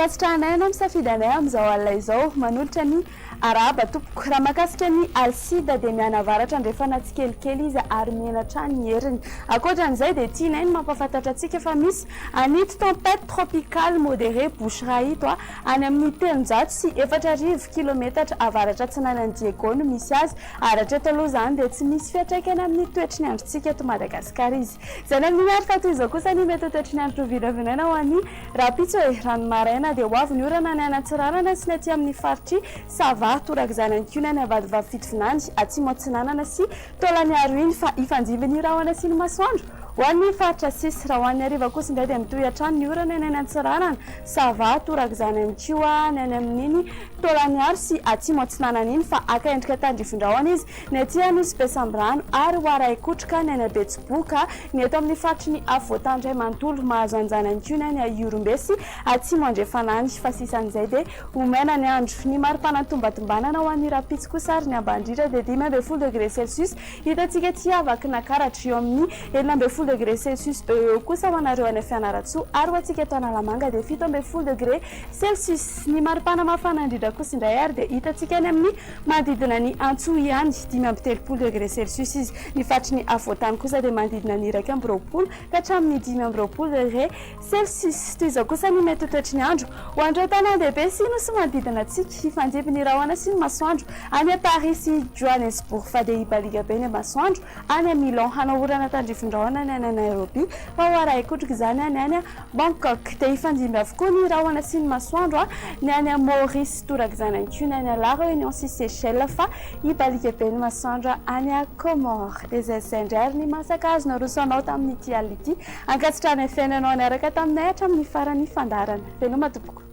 ankasitrahanay na misafidy anay amin'izao alina izao manolotra ny araba tompoko raha mahakasika ny alsida dia mianavaratra andrefana tsikelikely izy ary menatra ny heriny ankoatran'izay dia tianay ny mampafantatra antsika fa misy anito tempête tropicale modéré bouchera ito any amin'ny 304 kilometatra avaratra atsinanan'ny Diego no misy azy ary hatreto aloha izany dia tsy misy fiantraikany amin'ny toetry ny androntsika eto Madagasikara izy izany amin'ny ary fa toy izao kosa ny mety toetry ny andro vinavinaina ho an'ny rapitso rano maraina dia ho avy ny orana ny anatsirarana sy ny aty amin'ny faritry sava toraka izany any koa ny avadivavy fitovinany atsimo atsinanana sy taolany aro iny fa ifanjiviny rahona sy ny masoandro ho an'ny faritra sisy raha ho an'ny ariva kosa indray dia mitohy hatrany ny orana ny anatsirarana sava toraka izany any koa ny any amin'iny taolany aro sy atsimo atsinanana iny fa aka endrika tandrifondrahoana izy ny aty anosy besambrano ary ho aray kotroka ny any abetsiboka ny eto amin'ny faritry ny avoatandray manontolo mahazo anjany any koa ny any ahiorombe sy atsimo andrefanany fa sisan'izay dia homena ny andro ny marim-panantombatombanana ho an'ny rapitsy kosa ary ny ambandritra dia 10 degré celsius hitantsika ty avaky nakaratra eo amin'ny 11 degré celsius eo kosa ho anareo any Fianaratsoa ary ho antsika eto Analamanga dia 17 degré celsius ny maripana mafana indrindra kosa indray ary dia hitantsika any amin'ny manodidina ny Antsoa ihany 10 degré celsius izy ny faritry ny avoatany kosa dia manodidina ny 1 ka hatramin'ny 10 degré celsius toy izao kosa ny mety toetry ny andro ho andreo tanan-dehibe sy nosy manodidina antsika hifanjiviny rahona sy ny masoandro any Paris sy Johannesburg fa dia hibalika be ny masoandro any Milan hanaorana tandrifondrahona ny any Nairobi fa ho aray kotrika izany any any Bangkok dia hifanjimby avokoa ny rahona sy ny masoandro ny any Maurice toraka izany any koa ny any La Réunion sy Seychelles fa hibalika be ny masoandro any Comore dia izay indray ary ny masaka azona rosanao tamin'ity alina ity ankatsitrana fiainanao niaraka taminay hatramin'ny farany fandarana veloma tompoko.